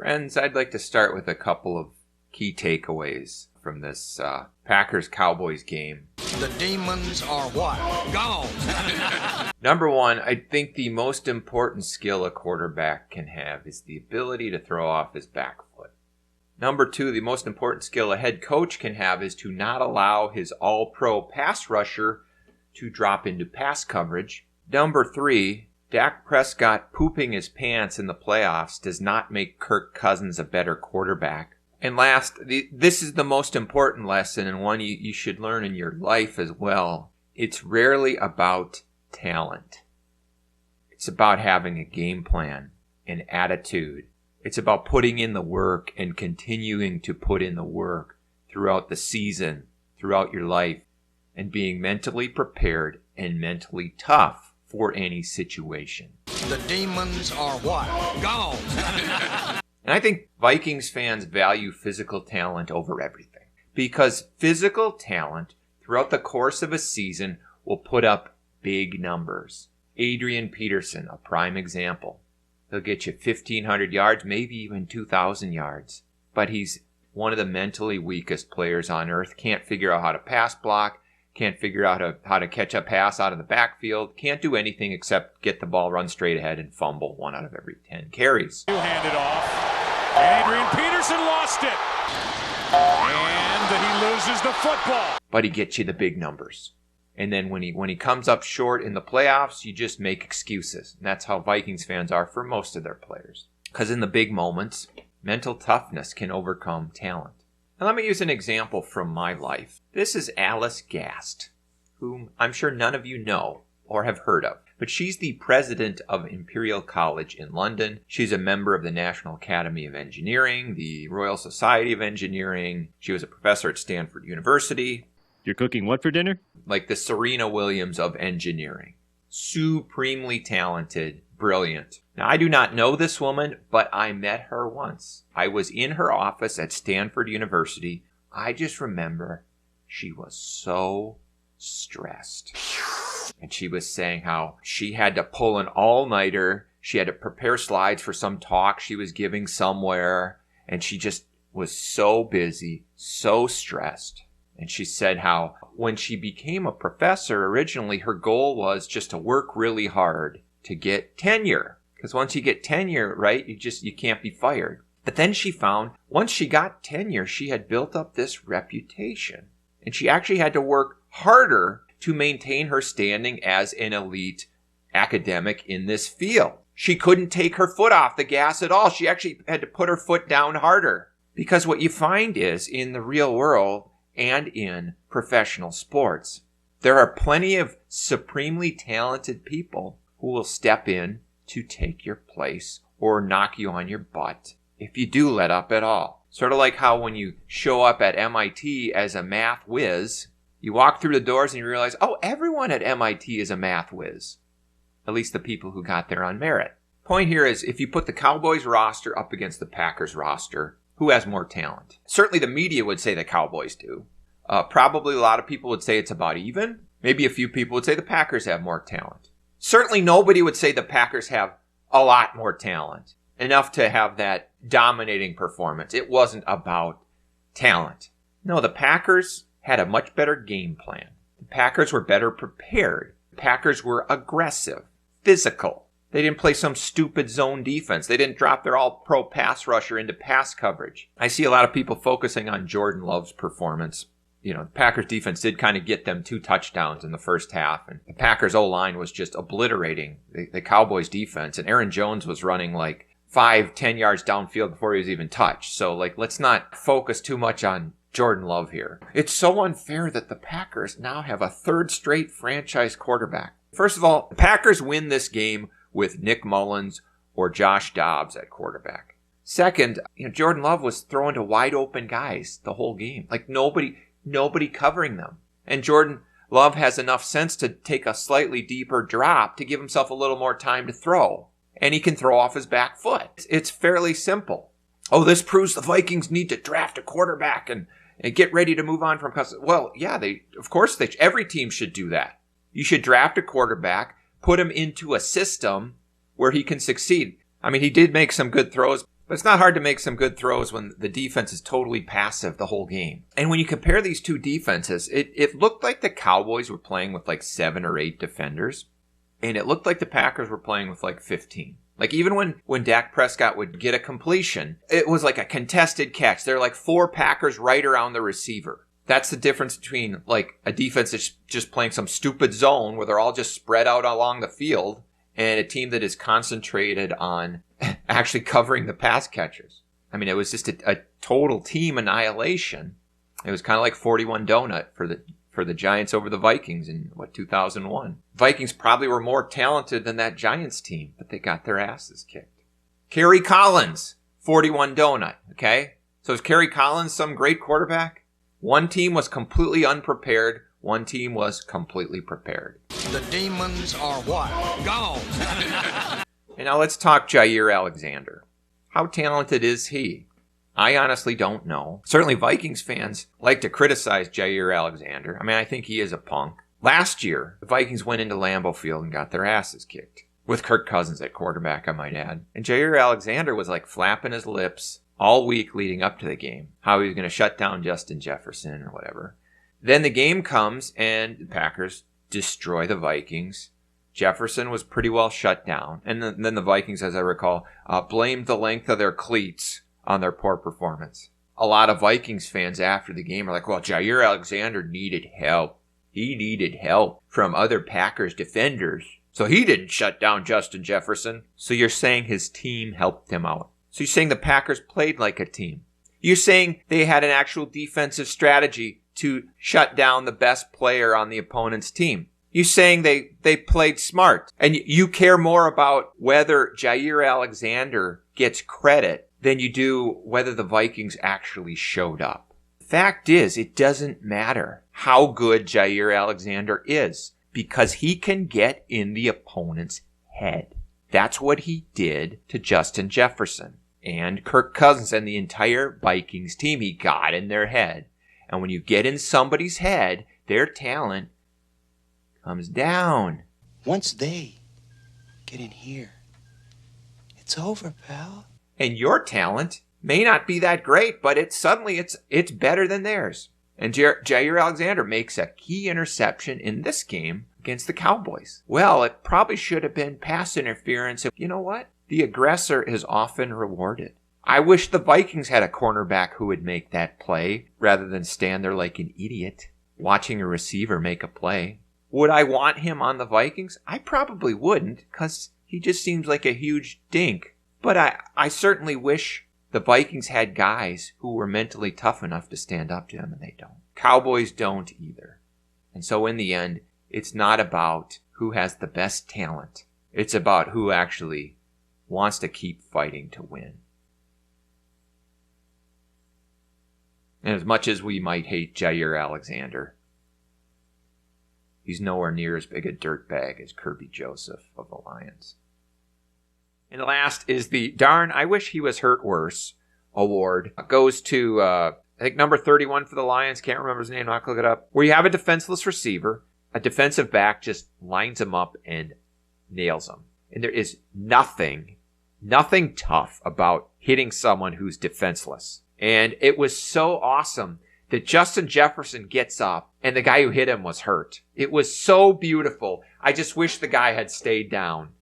Friends, I'd like to start with a couple of key takeaways from this Packers Cowboys game. The demons are what? Gone. Number one, I think the most important skill a quarterback can have is the ability to throw off his back foot. Number two, the most important skill a head coach can have is to not allow his all-pro pass rusher to drop into pass coverage. Number three, Dak Prescott pooping his pants in the playoffs does not make Kirk Cousins a better quarterback. And last, this is the most important lesson and one you should learn in your life as well. It's rarely about talent. It's about having a game plan, an attitude. It's about putting in the work and continuing to put in the work throughout the season, throughout your life, and being mentally prepared and mentally tough for any situation. The demons are what? Gone. And I think Vikings fans value physical talent over everything. Because physical talent throughout the course of a season will put up big numbers. Adrian Peterson, a prime example. He'll get you 1,500 yards, maybe even 2,000 yards. But he's one of the mentally weakest players on earth. Can't figure out how to pass block. Can't figure out how to catch a pass out of the backfield. Can't do anything except get the ball, run straight ahead, and fumble 1 out of every 10 carries. You hand it off. Adrian Peterson lost it. And he loses the football. But he gets you the big numbers. And then when he comes up short in the playoffs, you just make excuses. And that's how Vikings fans are for most of their players. Because in the big moments, mental toughness can overcome talent. Now let me use an example from my life. This is Alice Gast, whom I'm sure none of you know or have heard of. But she's the president of Imperial College in London. She's a member of the National Academy of Engineering, the Royal Society of Engineering. She was a professor at Stanford University. You're cooking what for dinner? Like the Serena Williams of engineering. Supremely talented, brilliant. Now, I do not know this woman, but I met her once. I was in her office at Stanford University. I just remember she was so stressed. And she was saying how she had to pull an all-nighter. She had to prepare slides for some talk she was giving somewhere. And she just was so busy, so stressed. And she said how when she became a professor, originally her goal was just to work really hard to get tenure. Because once you get tenure, right, you can't be fired. But then she found once she got tenure, she had built up this reputation. And she actually had to work harder to maintain her standing as an elite academic in this field. She couldn't take her foot off the gas at all. She actually had to put her foot down harder. Because what you find is in the real world and in professional sports, there are plenty of supremely talented people who will step in to take your place or knock you on your butt if you do let up at all. Sort of like how when you show up at MIT as a math whiz, you walk through the doors and you realize, oh, everyone at MIT is a math whiz. At least the people who got there on merit. Point here is if you put the Cowboys roster up against the Packers roster, who has more talent? Certainly the media would say the Cowboys do. Probably a lot of people would say it's about even. Maybe a few people would say the Packers have more talent. Certainly nobody would say the Packers have a lot more talent. Enough to have that dominating performance. It wasn't about talent. No, the Packers had a much better game plan. The Packers were better prepared. The Packers were aggressive, physical. They didn't play some stupid zone defense. They didn't drop their all-pro pass rusher into pass coverage. I see a lot of people focusing on Jordan Love's performance. You know, the Packers defense did kind of get them 2 touchdowns in the first half. And the Packers O-line was just obliterating the Cowboys defense. And Aaron Jones was running like 5-10 yards downfield before he was even touched. So, let's not focus too much on Jordan Love here. It's so unfair that the Packers now have a 3rd straight franchise quarterback. First of all, the Packers win this game with Nick Mullins or Josh Dobbs at quarterback. Second, Jordan Love was throwing to wide open guys the whole game. Like nobody covering them. And Jordan Love has enough sense to take a slightly deeper drop to give himself a little more time to throw. And he can throw off his back foot. It's fairly simple. Oh, this proves the Vikings need to draft a quarterback and get ready to move on from Cousins. Well, yeah, every team should do that. You should draft a quarterback, put him into a system where he can succeed. I mean, he did make some good throws, But it's not hard to make some good throws when the defense is totally passive the whole game. And when you compare these two defenses, it looked like the Cowboys were playing with like 7 or 8 defenders. And it looked like the Packers were playing with like 15. Like even when Dak Prescott would get a completion, it was like a contested catch. There are like 4 Packers right around the receiver. That's the difference between like a defense that's just playing some stupid zone where they're all just spread out along the field and a team that is concentrated on actually covering the pass catchers. I mean, it was just a total team annihilation. It was kind of like 41 donut for the Giants over the Vikings in 2001. Vikings probably were more talented than that Giants team, but they got their asses kicked. Kerry Collins, 41 donut, okay? So is Kerry Collins some great quarterback? One team was completely unprepared. One team was completely prepared. The demons are what? Gone. And now let's talk Jaire Alexander. How talented is he? I honestly don't know. Certainly Vikings fans like to criticize Jaire Alexander. I mean, I think he is a punk. Last year, the Vikings went into Lambeau Field and got their asses kicked. With Kirk Cousins at quarterback, I might add. And Jaire Alexander was like flapping his lips all week leading up to the game. How he was going to shut down Justin Jefferson or whatever. Then the game comes and the Packers destroy the Vikings. Jefferson was pretty well shut down. And then the Vikings, as I recall, blamed the length of their cleats on their poor performance. A lot of Vikings fans after the game are like, well, Jaire Alexander needed help. He needed help from other Packers defenders. So he didn't shut down Justin Jefferson. So you're saying his team helped him out. So you're saying the Packers played like a team. You're saying they had an actual defensive strategy to shut down the best player on the opponent's team. You're saying they played smart. And you care more about whether Jaire Alexander gets credit than you do whether the Vikings actually showed up. The fact is, it doesn't matter how good Jaire Alexander is because he can get in the opponent's head. That's what he did to Justin Jefferson and Kirk Cousins and the entire Vikings team. He got in their head. And when you get in somebody's head, their talent comes down. Once they get in here, it's over, pal. And your talent may not be that great, but it's better than theirs. And Jaire Alexander makes a key interception in this game against the Cowboys. Well, it probably should have been pass interference. You know what? The aggressor is often rewarded. I wish the Vikings had a cornerback who would make that play rather than stand there like an idiot watching a receiver make a play. Would I want him on the Vikings? I probably wouldn't because he just seems like a huge dink. But I certainly wish the Vikings had guys who were mentally tough enough to stand up to him, and they don't. Cowboys don't either. And so in the end, it's not about who has the best talent. It's about who actually wants to keep fighting to win. And as much as we might hate Jaire Alexander, he's nowhere near as big a dirtbag as Kirby Joseph of the Lions. And last is the darn I wish he was hurt worse award. It goes to, I think, number 31 for the Lions. Can't remember his name. I'll look it up. Where you have a defenseless receiver, a defensive back just lines him up and nails him. And there is nothing tough about hitting someone who's defenseless. And it was so awesome that Justin Jefferson gets up and the guy who hit him was hurt. It was so beautiful. I just wish the guy had stayed down.